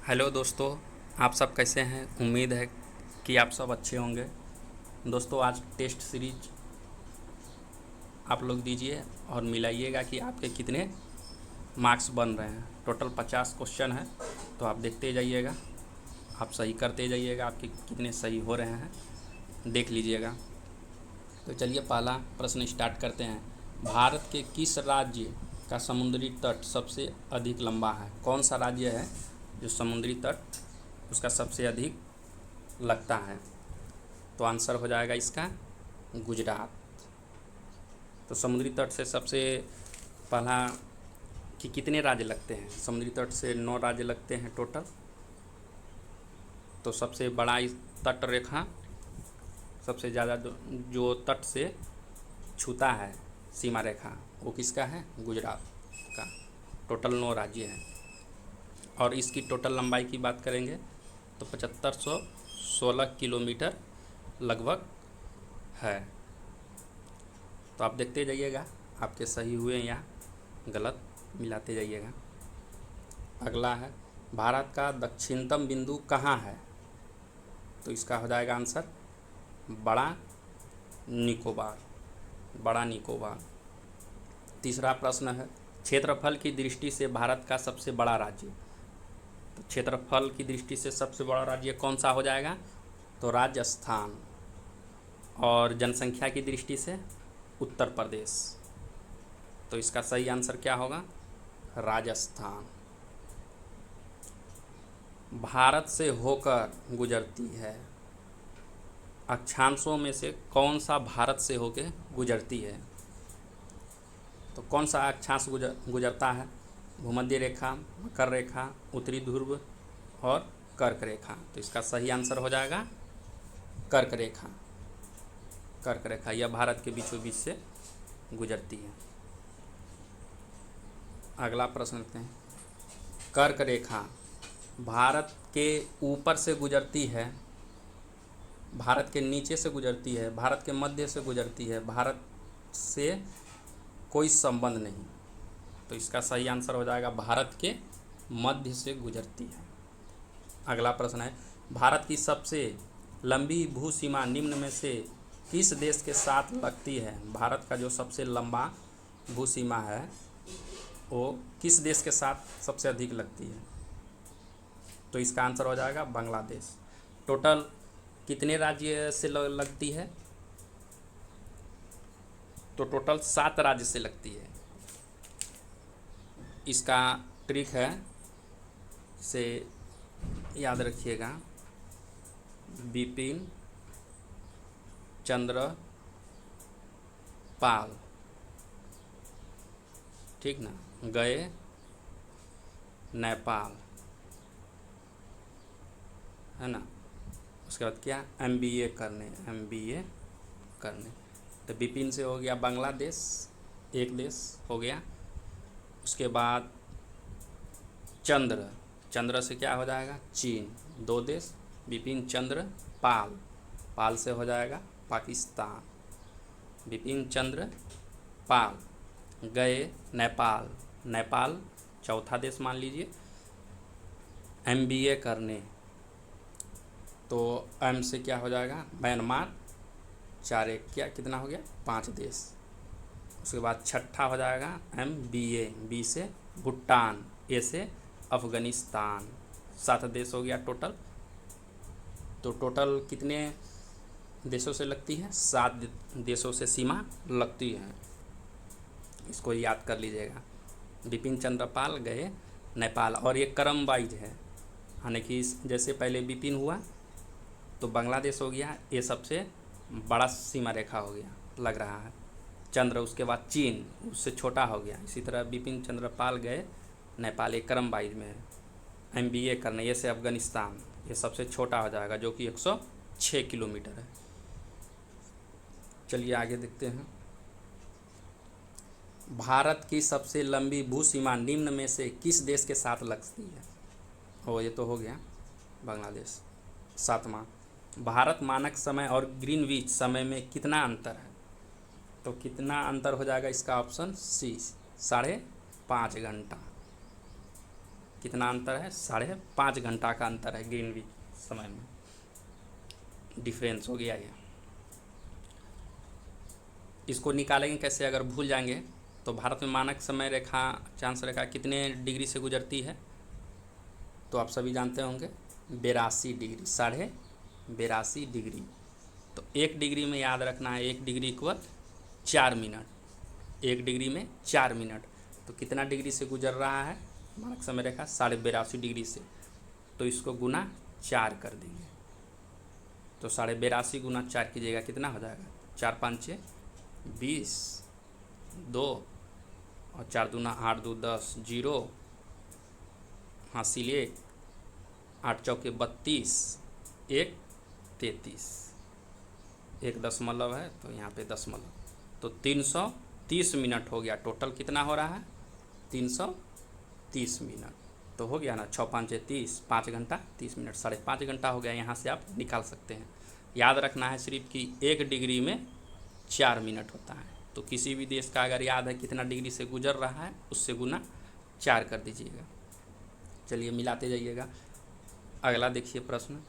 Hello दोस्तों, आप सब कैसे हैं। उम्मीद है कि आप सब अच्छे होंगे। दोस्तों, आज टेस्ट सीरीज आप लोग दीजिए और मिलाइएगा कि आपके कितने मार्क्स बन रहे हैं। टोटल 50 क्वेश्चन है, तो आप देखते जाइएगा, आप सही करते जाइएगा, आपके कितने सही हो रहे हैं देख लीजिएगा। तो चलिए पहला प्रश्न स्टार्ट करते हैं। भारत के किस राज्य का समुद्री तट सबसे अधिक लंबा है? कौन सा राज्य है जो समुद्री तट उसका सबसे अधिक लगता है? तो आंसर हो जाएगा इसका गुजरात। तो समुद्री तट से सबसे पहला कि कितने राज्य लगते हैं? समुद्री तट से 9 राज्य लगते हैं टोटल। तो सबसे बड़ा इस तट रेखा, सबसे ज़्यादा जो तट से छूता है सीमा रेखा, वो किसका है? गुजरात का। टोटल 9 राज्य हैं। और इसकी टोटल लंबाई की बात करेंगे तो 7516 किलोमीटर लगभग है। तो आप देखते जाइएगा आपके सही हुए या गलत, मिलाते जाइएगा। अगला है, भारत का दक्षिणतम बिंदु कहाँ है? तो इसका हो जाएगा आंसर बड़ा निकोबार। बड़ा निकोबार। तीसरा प्रश्न है, क्षेत्रफल की दृष्टि से भारत का सबसे बड़ा राज्य। तो क्षेत्रफल की दृष्टि से सबसे बड़ा राज्य कौन सा हो जाएगा? तो राजस्थान। और जनसंख्या की दृष्टि से उत्तर प्रदेश। तो इसका सही आंसर क्या होगा? राजस्थान। भारत से होकर गुजरती है, अक्षांशों में से कौन सा भारत से होकर गुजरती है? तो कौन सा अक्षांश गुजरता है? भूमध्य रेखा, मकर रेखा, उत्तरी ध्रुव और कर्क रेखा। तो इसका सही आंसर हो जाएगा कर्क रेखा। कर्क रेखा यह भारत के बीचों बीच से गुजरती है। अगला प्रश्न लेते हैं, कर्क रेखा भारत के ऊपर से गुजरती है, भारत के नीचे से गुजरती है, भारत के मध्य से गुजरती है, भारत से कोई संबंध नहीं। तो इसका सही आंसर हो जाएगा भारत के मध्य से गुजरती है। अगला प्रश्न है, भारत की सबसे लंबी भू सीमा निम्न में से किस देश के साथ लगती है? भारत का जो सबसे लंबा भू सीमा है वो किस देश के साथ सबसे अधिक लगती है? तो इसका आंसर हो जाएगा बांग्लादेश। टोटल कितने राज्य से लगती है? तो टोटल 7 राज्य से लगती है। इसका ट्रिक है, से याद रखिएगा, बिपिन चंद्र पाल, ठीक ना, गए नेपाल, है ना। उसके बाद क्या? MBA करने। तो बिपिन से हो गया बांग्लादेश, एक देश हो गया। उसके बाद चंद्र से क्या हो जाएगा? चीन, 2 देश। बिपिन चंद्र पाल से हो जाएगा पाकिस्तान। बिपिन चंद्र पाल गए नेपाल चौथा देश मान लीजिए। MBA करने, तो M से क्या हो जाएगा? म्यांमार, 4 एक क्या कितना हो गया? 5 देश। उसके बाद छठा हो जाएगा MBA, B से भूटान, A से अफ़गानिस्तान, 7 देश हो गया टोटल। तो टोटल कितने देशों से लगती है? 7 देशों से सीमा लगती है। इसको याद कर लीजिएगा। बिपिन चंद्र पाल गए नेपाल। और ये क्रम वाइज है, यानी कि जैसे पहले बिपिन हुआ तो बांग्लादेश हो गया, ये सबसे बड़ा सीमा रेखा हो गया लग रहा है। चंद्र, उसके बाद चीन, उससे छोटा हो गया। इसी तरह बिपिन चंद्र पाल गए नेपाल, एक क्रम वाइज में है। MBA करने, ये से अफ़गानिस्तान, ये सबसे छोटा हो जाएगा जो कि 106 किलोमीटर है। चलिए आगे देखते हैं। भारत की सबसे लंबी भू सीमा निम्न में से किस देश के साथ लगती है? ये तो हो गया बांग्लादेश। 7वां, भारत मानक समय और ग्रीनविच समय में कितना अंतर है? तो कितना अंतर हो जाएगा? इसका ऑप्शन C, 5.5 घंटा। कितना अंतर है? 5.5 घंटा का अंतर है ग्रीनविच समय में, डिफरेंस हो गया ये। इसको निकालेंगे कैसे? अगर भूल जाएंगे तो भारत में मानक समय रेखा, चांस रेखा कितने डिग्री से गुजरती है? तो आप सभी जानते होंगे 82 डिग्री, 82.5 डिग्री। तो 1 डिग्री में याद रखना है, 1 डिग्री इक्वल 4 मिनट, 1 डिग्री में 4 मिनट। तो कितना डिग्री से गुजर रहा है मानक समय रेखा? 82.5 डिग्री से। तो इसको गुना 4 कर देंगे, तो 82.5 गुना 4 कीजिएगा, कितना हो जाएगा? 4 5 6 20, 2 और 4 दूना 8 2 10, 0 हासिल 1, 8 चौके 32, 1 33, 1 दशमलव है तो यहाँ पे दशमलव, तो 330 मिनट हो गया। टोटल कितना हो रहा है? 330 मिनट। तो हो गया ना, 6 5 30, 5 घंटा 30 मिनट, 5.5 घंटा हो गया। यहाँ से आप निकाल सकते हैं। याद रखना है सिर्फ कि 1 डिग्री में 4 मिनट होता है। तो किसी भी देश का अगर याद है कितना डिग्री से गुजर रहा है, उससे गुना 4 कर दीजिएगा। चलिए मिलाते जाइएगा। अगला देखिए प्रश्न,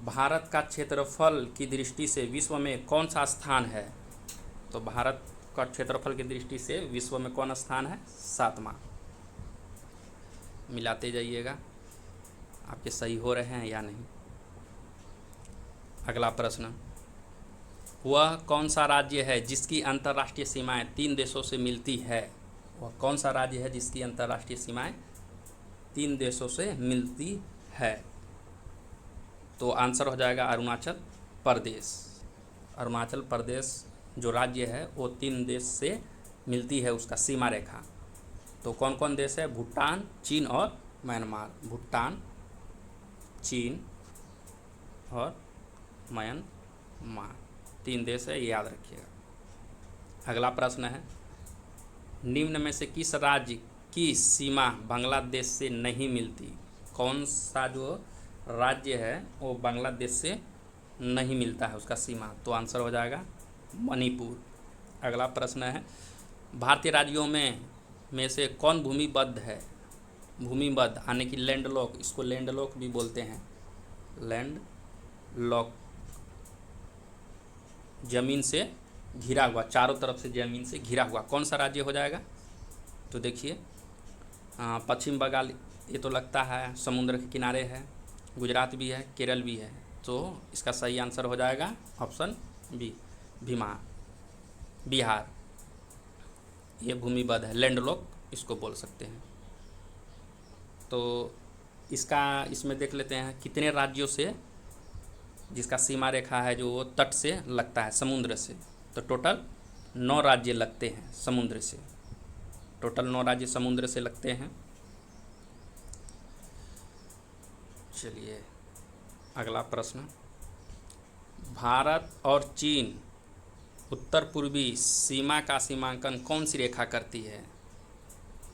भारत का क्षेत्रफल की दृष्टि से विश्व में कौन सा स्थान है? तो भारत का क्षेत्रफल की दृष्टि से विश्व में कौन स्थान है? 7वां। मिलाते जाइएगा, आपके सही हो रहे हैं या नहीं। अगला प्रश्न, वह कौन सा राज्य है जिसकी अंतर्राष्ट्रीय सीमाएं 3 देशों से मिलती है? वह कौन सा राज्य है जिसकी अंतर्राष्ट्रीय सीमाएं 3 देशों से मिलती है? तो आंसर हो जाएगा अरुणाचल प्रदेश। अरुणाचल प्रदेश जो राज्य है वो 3 देश से मिलती है, उसका सीमा रेखा। तो कौन कौन देश है? भूटान, चीन और म्यांमार। भूटान, चीन और म्यांमार 3 देश है, ये याद रखिएगा। अगला प्रश्न है, निम्न में से किस राज्य की सीमा बांग्लादेश से नहीं मिलती? कौन सा जो राज्य है वो बांग्लादेश से नहीं मिलता है उसका सीमा? तो आंसर हो जाएगा मणिपुर। अगला प्रश्न है, भारतीय राज्यों में से कौन भूमिबद्ध है? भूमिबद्ध यानी कि लैंडलॉक, इसको लैंडलॉक भी बोलते हैं। लैंडलॉक, जमीन से घिरा हुआ, चारों तरफ से जमीन से घिरा हुआ, कौन सा राज्य हो जाएगा? तो देखिए पश्चिम बंगाल, ये तो लगता है समुद्र के किनारे है। गुजरात भी है, केरल भी है। तो इसका सही आंसर हो जाएगा ऑप्शन बी, बिहार। ये भूमिबद्ध है, लैंडलॉक इसको बोल सकते हैं। तो इसमें देख लेते हैं कितने राज्यों से जिसका सीमा रेखा है जो वो तट से लगता है, समुद्र से। तो टोटल 9 राज्य लगते हैं समुद्र से, टोटल 9 राज्य समुद्र से लगते हैं। चलिए अगला प्रश्न, भारत और चीन उत्तर पूर्वी सीमा का सीमांकन कौन सी रेखा करती है?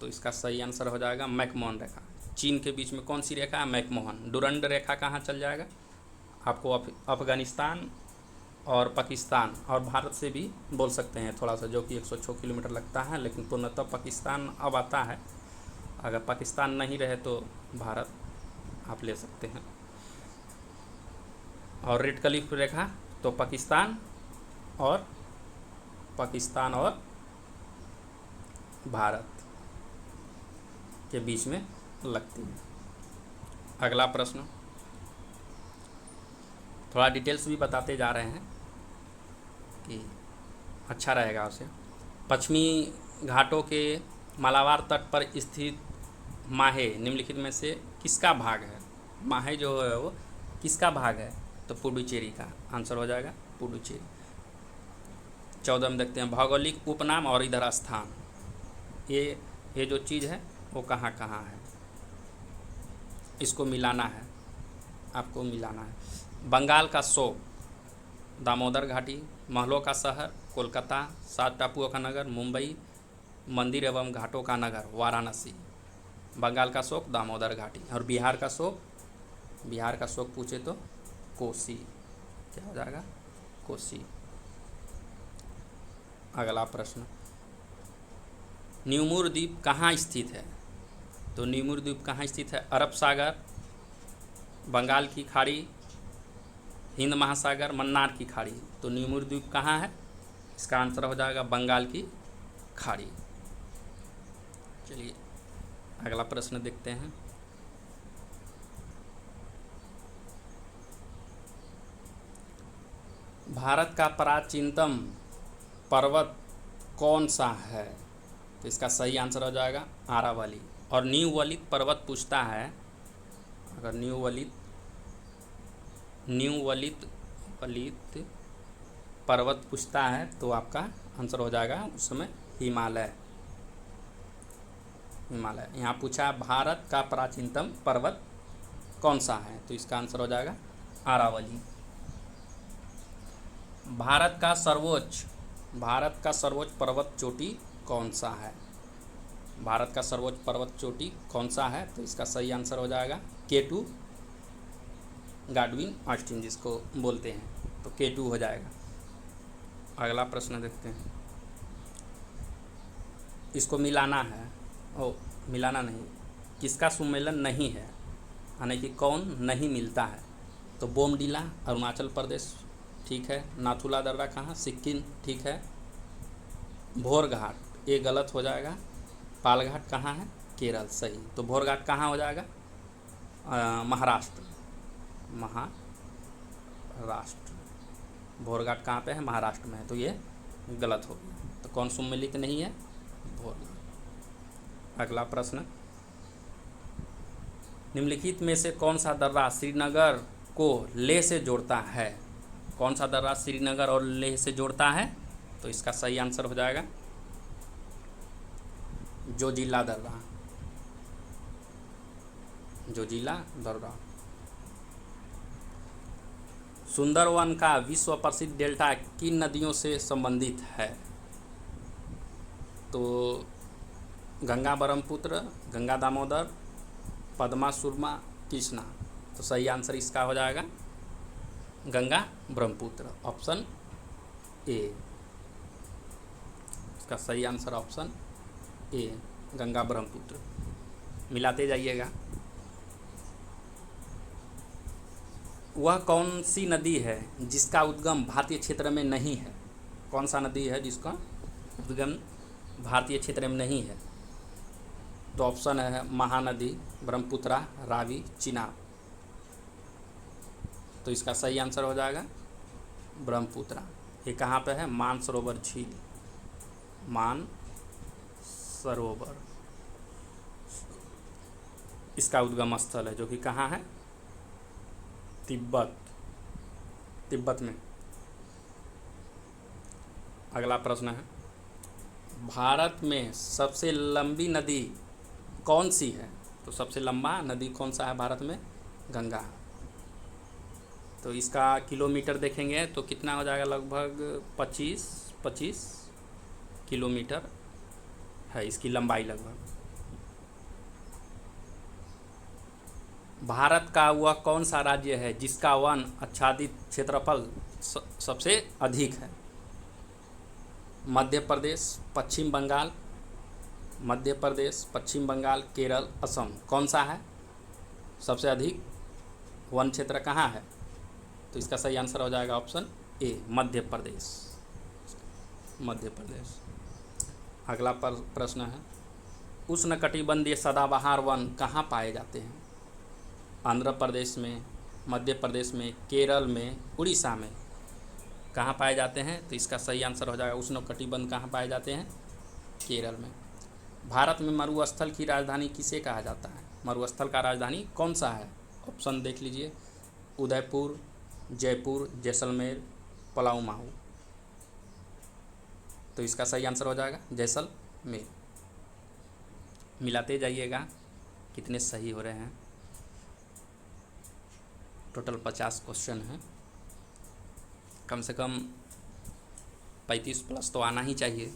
तो इसका सही आंसर हो जाएगा मैकमोहन रेखा। चीन के बीच में कौन सी रेखा है? मैकमोहन। डुरंड रेखा कहाँ चल जाएगा? आपको अफगानिस्तान और पाकिस्तान और भारत से भी बोल सकते हैं थोड़ा सा, जो कि 106 किलोमीटर लगता है, लेकिन पूर्णतः पाकिस्तान अब आता है। अगर पाकिस्तान नहीं रहे तो भारत आप ले सकते हैं। और रेड क्लिफ रेखा तो पाकिस्तान और भारत के बीच में लगती है। अगला प्रश्न, थोड़ा डिटेल्स भी बताते जा रहे हैं कि अच्छा रहेगा उसे। पश्चिमी घाटों के मालाबार तट पर स्थित माहे निम्नलिखित में से किसका भाग है? माहे जो है वो किसका भाग है? तो पुडुचेरी का। आंसर हो जाएगा पुडुचेरी। 14 में देखते हैं भौगोलिक उपनाम और इधर स्थान। ये जो चीज़ है वो कहाँ कहाँ है, इसको मिलाना है, आपको मिलाना है। बंगाल का सो, दामोदर घाटी, महलों का शहर कोलकाता, 7 टापुओं का नगर मुंबई, मंदिर एवं घाटों का नगर वाराणसी। बंगाल का शोक दामोदर घाटी। और बिहार का शोक पूछे तो कोसी। क्या हो जाएगा? कोसी। अगला प्रश्न, न्यूमूर द्वीप कहाँ स्थित है? तो नीमुर द्वीप कहाँ स्थित है? अरब सागर, बंगाल की खाड़ी, हिंद महासागर, मन्नार की खाड़ी। तो नीमुर द्वीप कहाँ है? इसका आंसर हो जाएगा बंगाल की खाड़ी। चलिए अगला प्रश्न देखते हैं। भारत का प्राचीनतम पर्वत कौन सा है? तो इसका सही आंसर हो जाएगा आरावली। और न्यूवलित पर्वत पूछता है, अगर न्यूवलित पर्वत पूछता है तो आपका आंसर हो जाएगा उस समय हिमालय। यहाँ पूछा है भारत का प्राचीनतम पर्वत कौन सा है, तो इसका आंसर हो जाएगा आरावली। भारत का सर्वोच्च पर्वत चोटी कौन सा है? भारत का सर्वोच्च पर्वत चोटी कौन सा है? तो इसका सही आंसर हो जाएगा K2 गाडविन ऑस्टिन जिसको बोलते हैं, तो K2 हो जाएगा। अगला प्रश्न देखते हैं। इसको मिलाना है, मिलाना नहीं, किसका सुमेलन नहीं है, यानी कि कौन नहीं मिलता है? तो बोमडीला अरुणाचल प्रदेश ठीक है, नाथुला दर्रा कहाँ? सिक्किम ठीक है, भोरघाट ये गलत हो जाएगा, पालघाट कहाँ है? केरल सही। तो भोरघाट कहाँ हो जाएगा? महाराष्ट्र। भोरघाट कहाँ पे है? महाराष्ट्र में है, तो ये गलत हो गया। तो कौन सुमेलित नहीं है? भोरघाट। अगला प्रश्न, निम्नलिखित में से कौन सा दर्रा श्रीनगर को लेह से जोड़ता है? कौन सा दर्रा श्रीनगर और लेह से जोड़ता है? तो इसका सही आंसर हो जाएगा जोजिला दर्रा। सुंदरवन का विश्व प्रसिद्ध डेल्टा किन नदियों से संबंधित है? तो गंगा ब्रह्मपुत्र, गंगा दामोदर, पद्मा सुरमा, कृष्णा। तो सही आंसर इसका हो जाएगा गंगा ब्रह्मपुत्र, ऑप्शन ए। इसका सही answer option A, Ganga Brahmaputra. मिलाते जाइएगा। वह कौन सी नदी है जिसका उद्गम भारतीय क्षेत्र में नहीं है? कौन सा नदी है जिसका उद्गम भारतीय क्षेत्र में नहीं है? तो ऑप्शन है महानदी, ब्रह्मपुत्रा, रावी, चिनाब। तो इसका सही आंसर हो जाएगा ब्रह्मपुत्रा। ये कहाँ पे है? मानसरोवर झील, मानसरोवर इसका उद्गम स्थल है, जो कि कहाँ है? तिब्बत में। अगला प्रश्न है, भारत में सबसे लंबी नदी कौन सी है? तो सबसे लंबा नदी कौन सा है भारत में? गंगा। तो इसका किलोमीटर देखेंगे तो कितना हो जाएगा? लगभग 25 किलोमीटर है इसकी लंबाई लगभग। भारत का वह कौन सा राज्य है जिसका वन आच्छादित क्षेत्रफल सबसे अधिक है? मध्य प्रदेश, पश्चिम बंगाल, केरल, असम। कौन सा है सबसे अधिक वन क्षेत्र कहाँ है? तो इसका सही आंसर हो जाएगा ऑप्शन ए, मध्य प्रदेश। अगला प्रश्न है, उष्णकटिबंधीय सदाबहार वन कहाँ पाए जाते हैं? आंध्र प्रदेश में, मध्य प्रदेश में, केरल में, उड़ीसा में। कहाँ पाए जाते हैं? तो इसका सही आंसर हो जाएगा उष्णकटिबंध कहाँ पाए जाते हैं? केरल में। भारत में मरुस्थल की राजधानी किसे कहा जाता है? मरुस्थल का राजधानी कौन सा है? ऑप्शन देख लीजिए, उदयपुर, जयपुर, जैसलमेर, पलामू। तो इसका सही आंसर हो जाएगा जैसलमेर। मिलाते जाइएगा कितने सही हो रहे हैं। टोटल 50 क्वेश्चन हैं, कम से कम 35 प्लस तो आना ही चाहिए।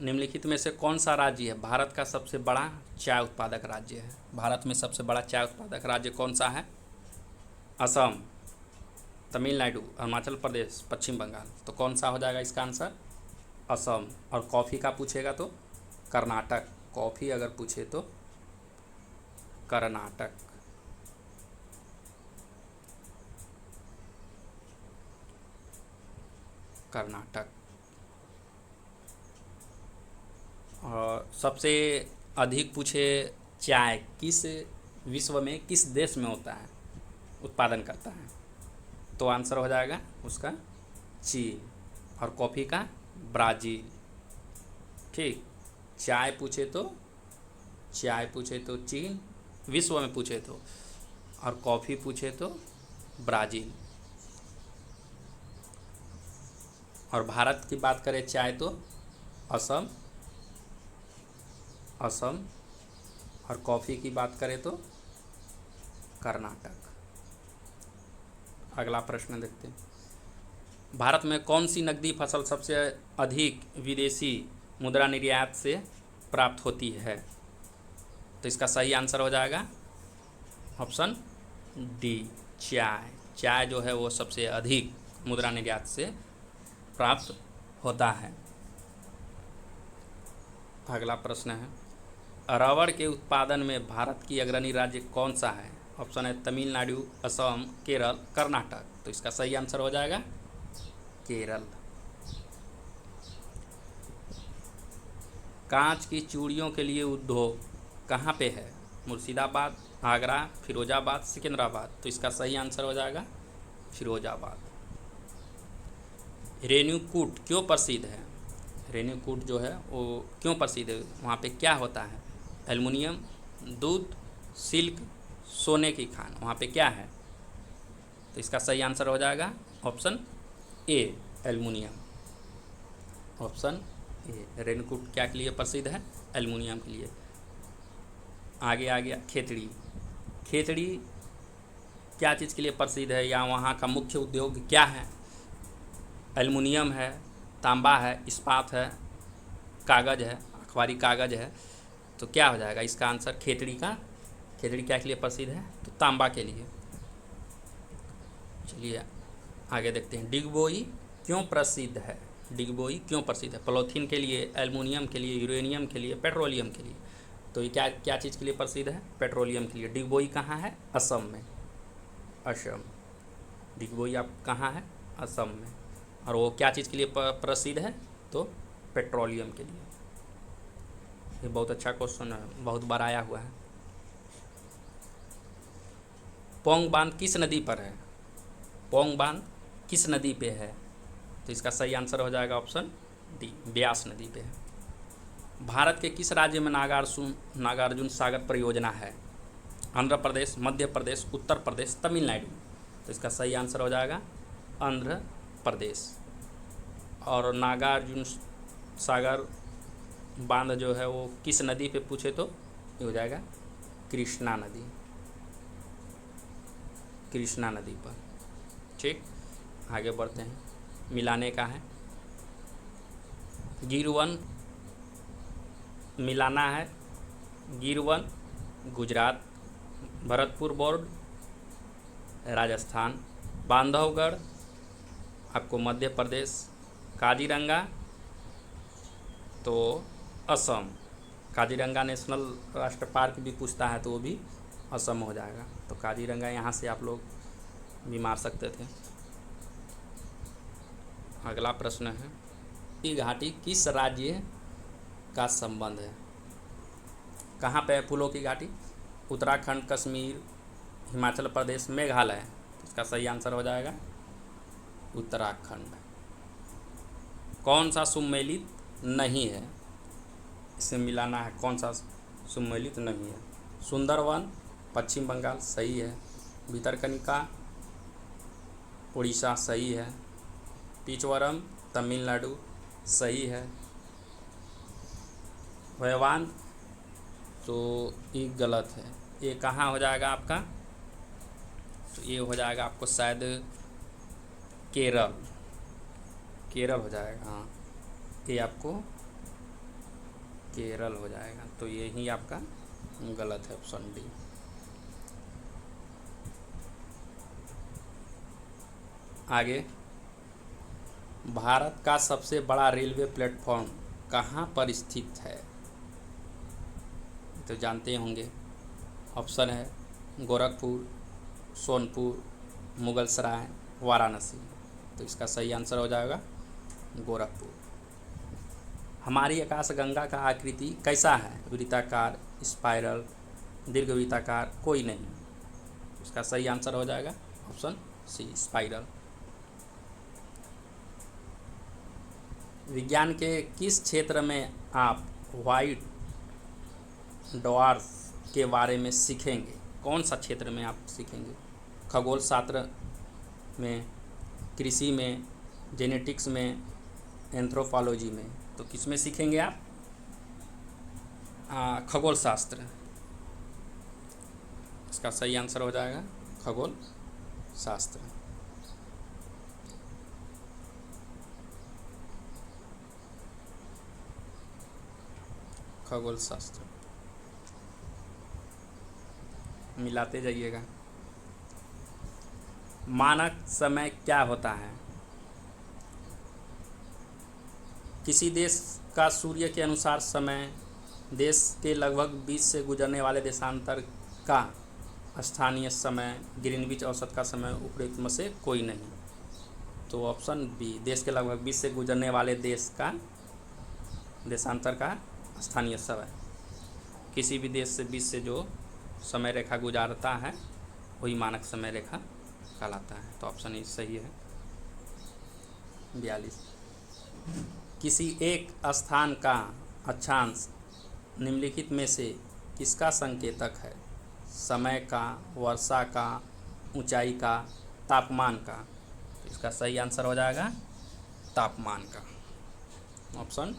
निम्नलिखित में से कौन सा राज्य है भारत का सबसे बड़ा चाय उत्पादक राज्य है? भारत में सबसे बड़ा चाय उत्पादक राज्य कौन सा है? असम, तमिलनाडु, अरुणाचल प्रदेश, पश्चिम बंगाल। तो कौन सा हो जाएगा इसका आंसर? असम। और कॉफ़ी का पूछेगा तो कर्नाटक। कॉफ़ी अगर पूछे तो कर्नाटक। कर्नाटक। और सबसे अधिक पूछे चाय किस विश्व में किस देश में होता है, उत्पादन करता है, तो आंसर हो जाएगा उसका चीन। और कॉफ़ी का ब्राज़ील। ठीक, चाय पूछे तो चीन विश्व में पूछे तो, और कॉफ़ी पूछे तो ब्राज़ील। और भारत की बात करें चाय तो असम, और कॉफ़ी की बात करें तो कर्नाटक। अगला प्रश्न देखते हैं। भारत में कौन सी नकदी फसल सबसे अधिक विदेशी मुद्रा निर्यात से प्राप्त होती है, तो इसका सही आंसर हो जाएगा ऑप्शन डी, चाय। चाय जो है वो सबसे अधिक मुद्रा निर्यात से प्राप्त होता है। अगला प्रश्न है, रबड़ के उत्पादन में भारत की अग्रणी राज्य कौन सा है? ऑप्शन है तमिलनाडु, असम, केरल, कर्नाटक। तो इसका सही आंसर हो जाएगा केरल। कांच की चूड़ियों के लिए उद्योग कहाँ पे है? मुर्शिदाबाद, आगरा, फिरोजाबाद, सिकंदराबाद। तो इसका सही आंसर हो जाएगा फिरोजाबाद। रेणुकूट क्यों प्रसिद्ध है? रेणुकूट जो है वो क्यों प्रसिद्ध है, वहाँ पे क्या होता है? एल्युमिनियम, दूध, सिल्क, सोने की खान, वहाँ पे क्या है? तो इसका सही आंसर हो जाएगा option A, aluminium. Option A, Renukoot क्या के लिए प्रसिद्ध है? एल्युमिनियम के लिए। आगे आ गया खेतड़ी। खेतड़ी क्या चीज़ के लिए प्रसिद्ध है, या वहाँ का मुख्य उद्योग क्या है? एल्युमिनियम है, तांबा है, इस्पात है, कागज़ है, अखबारी कागज़ है। तो क्या हो जाएगा इसका आंसर? खेतड़ी क्या के लिए प्रसिद्ध है? तो तांबा के लिए। चलिए आगे देखते हैं। डिगबोई क्यों प्रसिद्ध है? डिगबोई क्यों प्रसिद्ध है? पॉलीथीन के लिए, एल्युमिनियम के लिए, यूरेनियम के लिए, पेट्रोलियम के लिए। तो ये क्या चीज़ के लिए प्रसिद्ध है? पेट्रोलियम के लिए। डिगबोई कहाँ है? असम में। असम। डिगबोई आप कहाँ है? असम में। और वो क्या चीज़ के लिए प्रसिद्ध है? तो पेट्रोलियम के लिए। ये बहुत अच्छा क्वेश्चन है, बहुत बार आया हुआ है। पोंग बांध किस नदी पर है? पोंग बांध किस नदी पे है? तो इसका सही आंसर हो जाएगा ऑप्शन डी, ब्यास नदी पे है। भारत के किस राज्य में नागार्जुन सागर परियोजना है? आंध्र प्रदेश, मध्य प्रदेश, उत्तर प्रदेश, तमिलनाडु। तो इसका सही आंसर हो जाएगा आंध्र प्रदेश। और नागार्जुन सागर बांध जो है वो किस नदी पे पूछे तो ये हो जाएगा कृष्णा नदी, कृष्णा नदी पर। ठीक, आगे बढ़ते हैं। मिलाने का है। गिरवन मिलाना है, गिरवन गुजरात, भरतपुर बोर्ड राजस्थान, बांधवगढ़ आपको मध्य प्रदेश, काजीरंगा तो असम। काजीरंगा नेशनल राष्ट्र पार्क भी पूछता है तो वो भी असम हो जाएगा। तो काजीरंगा यहाँ से आप लोग भी मार सकते थे। अगला प्रश्न है, ये घाटी किस राज्य का संबंध है? कहाँ पे है फूलों की घाटी? उत्तराखंड, कश्मीर, हिमाचल प्रदेश, मेघालय। इसका सही आंसर हो जाएगा उत्तराखंड। कौन सा सुमेलित नहीं है? इसे मिलाना है, कौन सा सुमेलित नहीं है? सुंदरवन पश्चिम बंगाल सही है, भितरकनिका उड़ीसा सही है, पिचवरम तमिलनाडु सही है, वयवान तो ये गलत है। ये कहाँ हो जाएगा आपका? तो ये हो जाएगा आपको शायद केरल, केरल हो जाएगा। हाँ, ये आपको केरल हो जाएगा। तो यही आपका गलत है, ऑप्शन डी। आगे, भारत का सबसे बड़ा रेलवे प्लेटफॉर्म कहाँ पर स्थित है? तो जानते होंगे। ऑप्शन है गोरखपुर, सोनपुर, मुगलसराय, वाराणसी। तो इसका सही आंसर हो जाएगा गोरखपुर। हमारी आकाशगंगा का आकृति कैसा है? वृत्ताकार, स्पाइरल, दीर्घवृत्ताकार, कोई नहीं। इसका सही आंसर हो जाएगा ऑप्शन सी, स्पाइरल। विज्ञान के किस क्षेत्र में आप व्हाइट ड्वार्फ के बारे में सीखेंगे? कौन सा क्षेत्र में आप सीखेंगे? खगोल शास्त्र में, कृषि में, जेनेटिक्स में, एंथ्रोपोलॉजी में? तो किस में सीखेंगे आप? खगोल शास्त्र। इसका सही आंसर हो जाएगा खगोल शास्त्र। खगोल शास्त्र मिलाते जाइएगा। मानक समय क्या होता है? किसी देश का सूर्य के अनुसार समय देश के लगभग 20 से गुजरने वाले देशांतर का स्थानीय समय, ग्रीनविच औसत का समय, उपरोक्त में से कोई नहीं। तो ऑप्शन बी, देश के लगभग 20 से गुजरने वाले देश का देशांतर का स्थानीय समय। किसी भी देश से 20 से जो समय रेखा गुजारता है वही मानक समय रेखा कहलाता है। तो ऑप्शन ई सही है 42। किसी एक स्थान का अक्षांश निम्नलिखित में से किसका संकेतक है? समय का, वर्षा का, ऊंचाई का, तापमान का? तो इसका सही आंसर हो जाएगा तापमान का, ऑप्शन।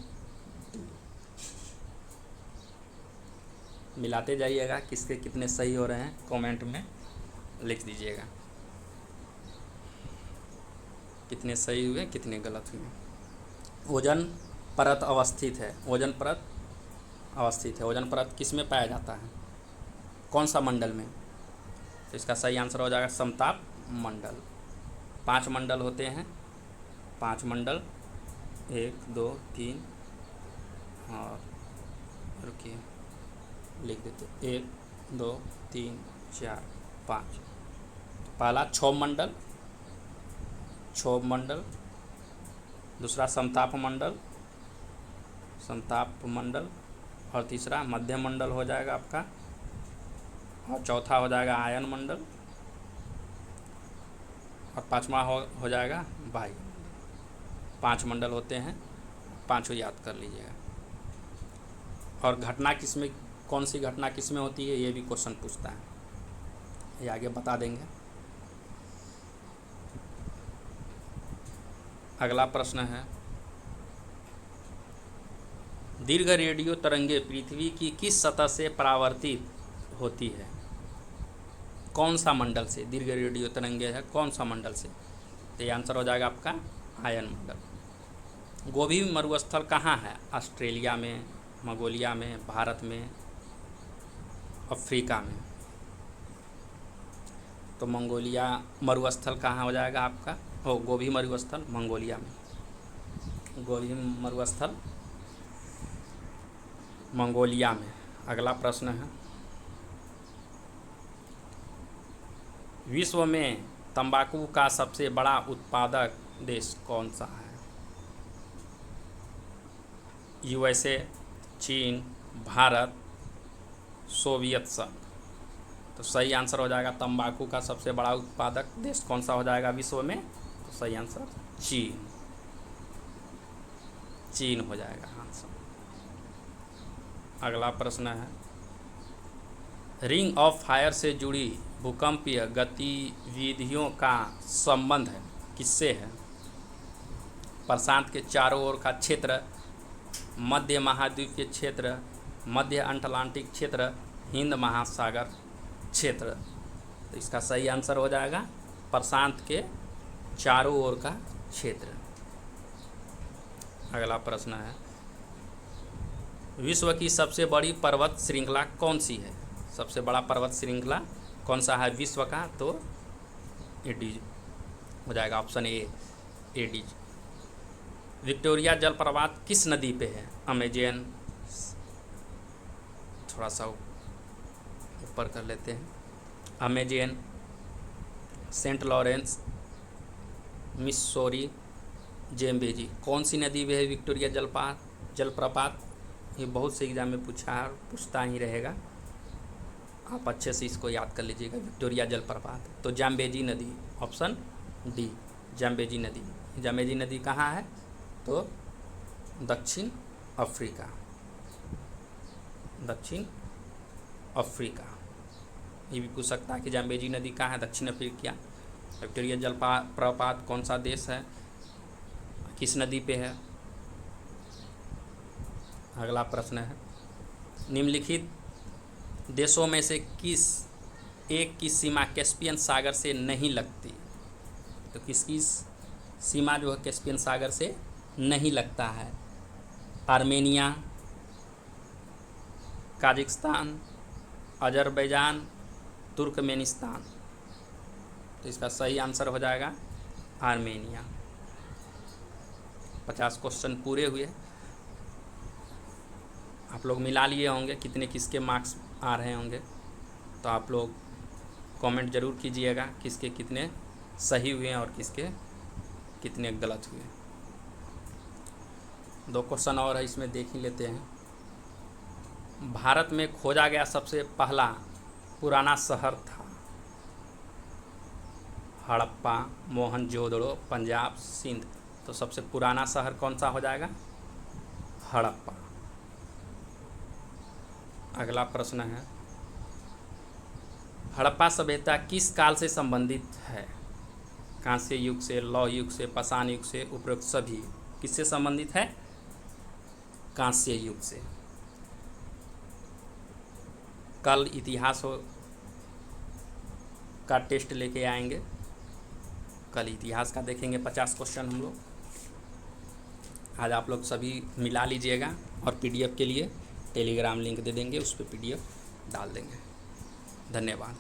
मिलाते जाइएगा किसके कितने सही हो रहे हैं, कमेंट में लिख दीजिएगा कितने सही हुए कितने गलत हुए। ओजोन परत अवस्थित है। ओजोन परत अवस्थित है। ओजोन परत किस में पाया जाता है? कौन सा मंडल में? तो इसका सही आंसर हो जाएगा समताप मंडल। 5 मंडल होते हैं, 5 मंडल, 1 2 3 और रुकिए लिख देते, 1 2 3 4 5। पहला क्षोभ मंडल, क्षोभ मंडल। दूसरा समताप मंडल, समताप मंडल। और तीसरा मध्य मंडल हो जाएगा आपका। और चौथा हो जाएगा आयन मंडल। और पांचवा हो जाएगा वायु। 5 मंडल होते हैं, 5 याद कर लीजिएगा। और घटना किसमें, कौन सी घटना किस में होती है, ये भी क्वेश्चन पूछता है, ये आगे बता देंगे। अगला प्रश्न है, दीर्घ रेडियो तरंगे पृथ्वी की किस सतह से परावर्तित होती है? कौन सा मंडल से दीर्घ रेडियो तरंगे है, कौन सा मंडल से? तो ये आंसर हो जाएगा आपका आयन मंडल। गोबी मरुस्थल कहाँ है? ऑस्ट्रेलिया में, मंगोलिया में, भारत में, अफ्रीका में? तो मंगोलिया मरुस्थल कहाँ हो जाएगा आपका? गोबी मरुस्थल मंगोलिया में। गोबी मरुस्थल मंगोलिया में। अगला प्रश्न है, विश्व में तंबाकू का सबसे बड़ा उत्पादक देश कौन सा है? यूएसए, चीन, भारत, सोवियत संघ? तो सही आंसर हो जाएगा तंबाकू का सबसे बड़ा उत्पादक देश कौन सा हो जाएगा विश्व में? तो सही आंसर चीन, चीन हो जाएगा आंसर। अगला प्रश्न है, रिंग ऑफ फायर से जुड़ी भूकंपीय गतिविधियों का संबंध है किससे है? प्रशांत के चारों ओर का क्षेत्र, मध्य महाद्वीपीय क्षेत्र, मध्य अटलांटिक क्षेत्र, हिंद महासागर क्षेत्र? तो इसका सही आंसर हो जाएगा प्रशांत के चारों ओर का क्षेत्र। अगला प्रश्न है, विश्व की सबसे बड़ी पर्वत श्रृंखला कौन सी है? सबसे बड़ा पर्वत श्रृंखला कौन सा है विश्व का? तो एडीज हो जाएगा, ऑप्शन ए एडीज। विक्टोरिया जलप्रपात किस नदी पे है? अमेजन, थोड़ा सा ऊपर कर लेते हैं। Amazon, Saint Lawrence, Missouri, Zambezi. कौन सी नदी में है विक्टोरिया जलप्रपात? ये बहुत से एग्जाम में पूछता ही रहेगा, आप अच्छे से इसको याद कर लीजिएगा। विक्टोरिया जलप्रपात तो जाम्बेजी नदी, ऑप्शन डी जाम्बेजी नदी। जाम्बेजी नदी कहाँ है? तो दक्षिण अफ्रीका, दक्षिण अफ्रीका। ये भी पूछ सकता है कि जाम्बेजी नदी कहाँ है? दक्षिण अफ्रीका। विक्टोरिया जलप्रपात कौन सा देश है, किस नदी पे है? अगला प्रश्न है, निम्नलिखित देशों में से किस एक की सीमा कैस्पियन सागर से नहीं लगती? तो किसकी सीमा जो है कैस्पियन सागर से नहीं लगता है? Armenia, Kazakhstan, Azerbaijan, Turkmenistan. तो इसका सही आंसर हो जाएगा आर्मेनिया। 50 क्वेश्चन पूरे हुए। आप लोग मिला लिए होंगे कितने किसके मार्क्स आ रहे होंगे, तो आप लोग कमेंट ज़रूर कीजिएगा किसके कितने सही हुए और किसके कितने गलत हुए। 2 क्वेश्चन और है, इसमें देख ही लेते हैं। भारत में खोजा गया सबसे पहला पुराना शहर था? हड़प्पा, मोहनजोदड़ो, पंजाब, सिंध। तो सबसे पुराना शहर कौन सा हो जाएगा? हड़प्पा। अगला प्रश्न है, हड़प्पा सभ्यता किस काल से संबंधित है? कांस्य युग से, लौह युग से, पाषाण युग से, उपरोक्त सभी। किससे संबंधित है? कांस्य युग से। कल इतिहास का टेस्ट लेके आएंगे, कल इतिहास का देखेंगे 50 क्वेश्चन हम लोग। आज आप लोग सभी मिला लीजिएगा और पीडीएफ के लिए टेलीग्राम लिंक दे देंगे, उस पर पीडीएफ डाल देंगे। धन्यवाद।